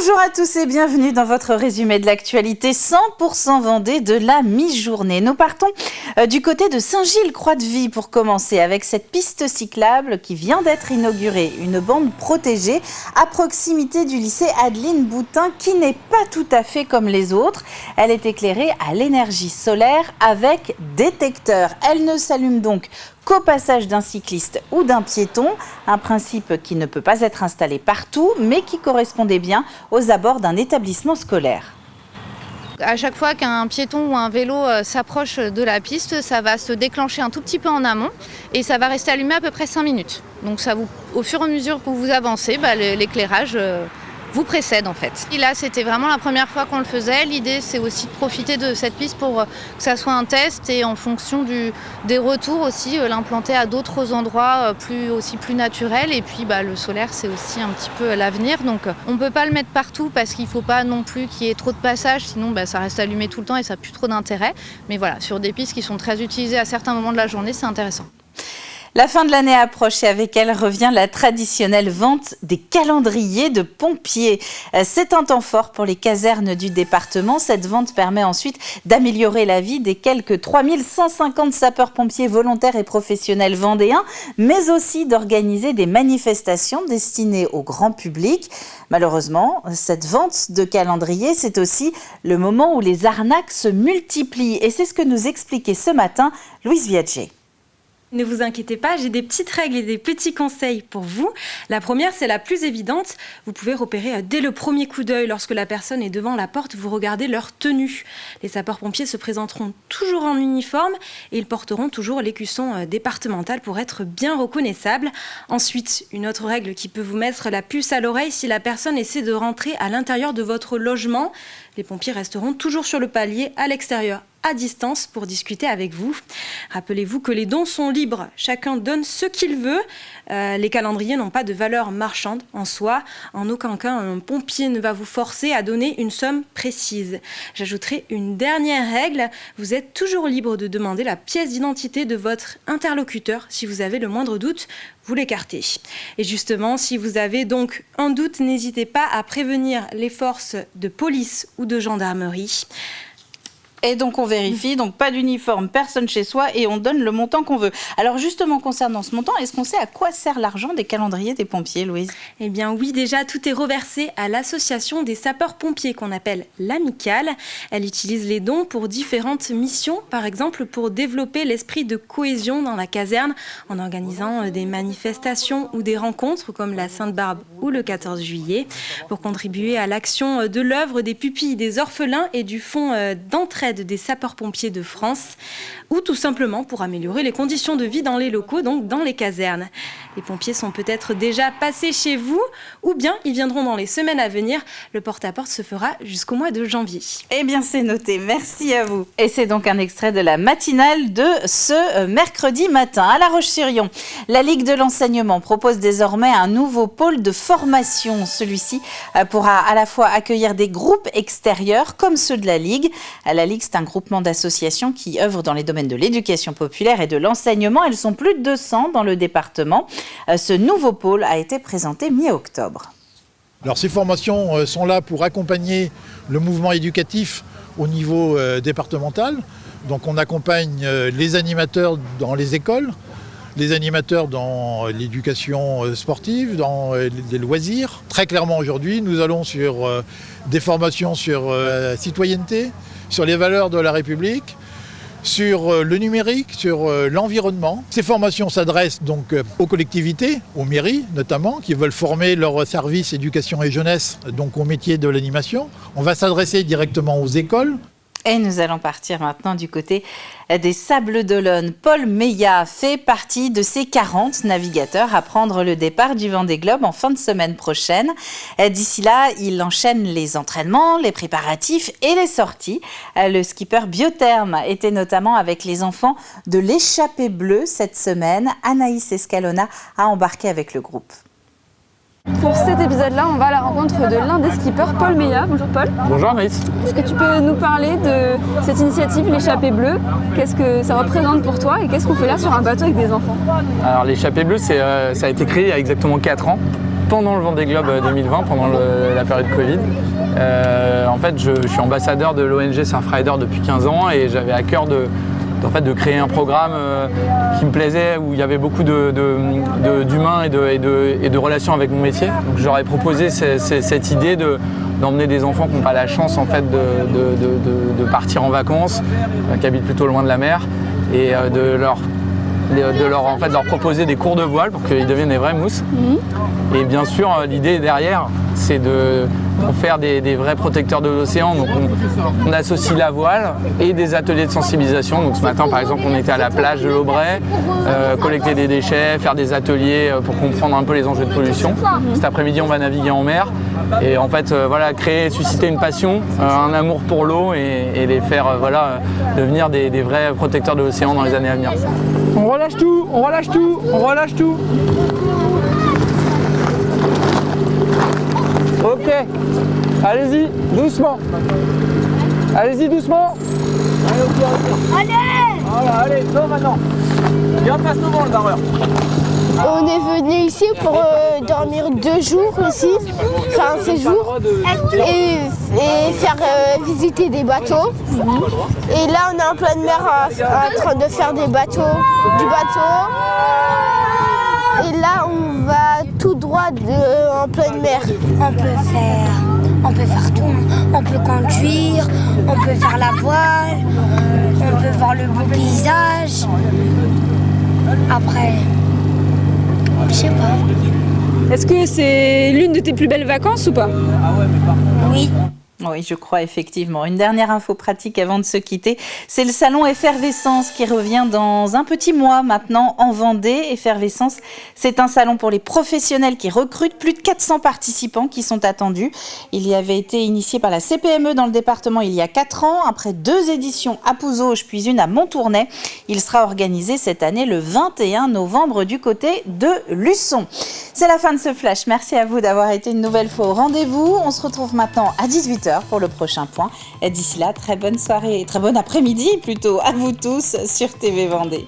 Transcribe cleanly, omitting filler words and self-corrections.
Bonjour à tous et bienvenue dans votre résumé de l'actualité 100% Vendée de la mi-journée. Nous partons du côté de Saint-Gilles-Croix-de-Vie pour commencer avec cette piste cyclable qui vient d'être inaugurée. Une bande protégée à proximité du lycée Adeline Boutin qui n'est pas tout à fait comme les autres. Elle est éclairée à l'énergie solaire avec détecteur. Elle ne s'allume donc qu'au passage d'un cycliste ou d'un piéton, un principe qui ne peut pas être installé partout, mais qui correspondait bien aux abords d'un établissement scolaire. À chaque fois qu'un piéton ou un vélo s'approche de la piste, ça va se déclencher un tout petit peu en amont et ça va rester allumé à peu près 5 minutes. Donc au fur et à mesure que vous avancez, l'éclairage vous précède en fait. Et là, c'était vraiment la première fois qu'on le faisait. L'idée, c'est aussi de profiter de cette piste pour que ça soit un test et en fonction des retours aussi, l'implanter à d'autres endroits plus naturels. Et puis le solaire, c'est aussi un petit peu l'avenir. Donc on ne peut pas le mettre partout parce qu'il ne faut pas non plus qu'il y ait trop de passages, sinon ça reste allumé tout le temps et ça n'a plus trop d'intérêt. Mais voilà, sur des pistes qui sont très utilisées à certains moments de la journée, c'est intéressant. La fin de l'année approche et avec elle revient la traditionnelle vente des calendriers de pompiers. C'est un temps fort pour les casernes du département. Cette vente permet ensuite d'améliorer la vie des quelques 3150 sapeurs-pompiers volontaires et professionnels vendéens, mais aussi d'organiser des manifestations destinées au grand public. Malheureusement, cette vente de calendriers, c'est aussi le moment où les arnaques se multiplient. Et c'est ce que nous expliquait ce matin Louise Viadger. Ne vous inquiétez pas, j'ai des petites règles et des petits conseils pour vous. La première, c'est la plus évidente. Vous pouvez repérer dès le premier coup d'œil, lorsque la personne est devant la porte, vous regardez leur tenue. Les sapeurs-pompiers se présenteront toujours en uniforme et ils porteront toujours l'écusson départemental pour être bien reconnaissables. Ensuite, une autre règle qui peut vous mettre la puce à l'oreille, si la personne essaie de rentrer à l'intérieur de votre logement, les pompiers resteront toujours sur le palier à l'extérieur, à distance, pour discuter avec vous. Rappelez-vous que les dons sont libres. Chacun donne ce qu'il veut. Les calendriers n'ont pas de valeur marchande en soi. En aucun cas, un pompier ne va vous forcer à donner une somme précise. J'ajouterai une dernière règle. Vous êtes toujours libre de demander la pièce d'identité de votre interlocuteur. Si vous avez le moindre doute, vous l'écartez. Et justement, si vous avez donc un doute, n'hésitez pas à prévenir les forces de police ou de gendarmerie. Et donc on vérifie, donc pas d'uniforme, personne chez soi et on donne le montant qu'on veut. Alors justement concernant ce montant, est-ce qu'on sait à quoi sert l'argent des calendriers des pompiers, Louise ? Eh bien oui, déjà tout est reversé à l'association des sapeurs-pompiers qu'on appelle l'Amicale. Elle utilise les dons pour différentes missions, par exemple pour développer l'esprit de cohésion dans la caserne en organisant des manifestations ou des rencontres comme la Sainte-Barbe ou le 14 juillet, pour contribuer à l'action de l'œuvre des pupilles des orphelins et du fonds d'entraide des sapeurs-pompiers de France, ou tout simplement pour améliorer les conditions de vie dans les locaux, donc dans les casernes. Les pompiers sont peut-être déjà passés chez vous, ou bien ils viendront dans les semaines à venir. Le porte-à-porte se fera jusqu'au mois de janvier. Eh bien c'est noté, merci à vous. Et c'est donc un extrait de la matinale de ce mercredi matin. À La Roche-sur-Yon, la Ligue de l'enseignement propose désormais un nouveau pôle de formation. Celui-ci pourra à la fois accueillir des groupes extérieurs comme ceux de la Ligue. La Ligue, c'est un groupement d'associations qui œuvrent dans les domaines de l'éducation populaire et de l'enseignement. Elles sont plus de 200 dans le département. Ce nouveau pôle a été présenté mi-octobre. Alors ces formations sont là pour accompagner le mouvement éducatif au niveau départemental. Donc on accompagne les animateurs dans les écoles, les animateurs dans l'éducation sportive, dans les loisirs. Très clairement aujourd'hui, nous allons sur des formations sur la citoyenneté, sur les valeurs de la République, sur le numérique, sur l'environnement. Ces formations s'adressent donc aux collectivités, aux mairies notamment, qui veulent former leur service éducation et jeunesse donc au métier de l'animation. On va s'adresser directement aux écoles. Et nous allons partir maintenant du côté des Sables d'Olonne. Paul Meillat fait partie de ces 40 navigateurs à prendre le départ du Vendée Globe en fin de semaine prochaine. D'ici là, il enchaîne les entraînements, les préparatifs et les sorties. Le skipper Biotherme était notamment avec les enfants de l'Échappée Bleue cette semaine. Anaïs Escalona a embarqué avec le groupe. Pour cet épisode-là, on va à la rencontre de l'un des skippers, Paul Meillat. Bonjour Paul. Bonjour Anaïs. Est-ce que tu peux nous parler de cette initiative, l'Échappée Bleue ? Qu'est-ce que ça représente pour toi et qu'est-ce qu'on fait là sur un bateau avec des enfants ? Alors l'Échappée Bleue, ça a été créé il y a exactement 4 ans pendant le Vendée Globe 2020, pendant la période Covid. En fait, je suis ambassadeur de l'ONG Surfrider depuis 15 ans et j'avais à cœur de créer un programme qui me plaisait, où il y avait beaucoup d'humains et de relations avec mon métier. Donc j'aurais proposé cette idée d'emmener des enfants qui n'ont pas la chance en fait, de partir en vacances, qui habitent plutôt loin de la mer, et de leur proposer des cours de voile pour qu'ils deviennent des vraies mousses. Et bien sûr, l'idée derrière, c'est d'en faire des vrais protecteurs de l'océan. Donc on associe la voile et des ateliers de sensibilisation. Donc ce matin, par exemple, on était à la plage de l'Aubrais, collecter des déchets, faire des ateliers pour comprendre un peu les enjeux de pollution. Cet après-midi, on va naviguer en mer. Et en fait, susciter une passion, un amour pour l'eau et les faire devenir des vrais protecteurs de l'océan dans les années à venir. On relâche tout, on relâche tout, on relâche tout. Ok, allez-y, doucement. Allez-y, doucement. Allez! Voilà, allez, non maintenant. Viens, passe devant le barreur. On est venu ici pour dormir 2 jours ici, faire un séjour et faire visiter des bateaux. Et là, on est en pleine mer en train de faire du bateau. Et là, on va tout droit en pleine mer. On peut faire tout. On peut conduire, on peut faire la voile, on peut voir le beau paysage. Après, je sais pas. Est-ce que c'est l'une de tes plus belles vacances ou pas? Oui. Oui, je crois effectivement. Une dernière info pratique avant de se quitter, c'est le salon Effervescence qui revient dans un petit mois maintenant en Vendée. Effervescence, c'est un salon pour les professionnels qui recrutent, plus de 400 participants qui sont attendus. Il y avait été initié par la CPME dans le département il y a 4 ans, après 2 éditions à Pouzauges puis une à Montournai. Il sera organisé cette année le 21 novembre du côté de Luçon. C'est la fin de ce flash. Merci à vous d'avoir été une nouvelle fois au rendez-vous. On se retrouve maintenant à 18h pour le prochain point. Et d'ici là, très bonne soirée, très bon après-midi plutôt à vous tous sur TV Vendée.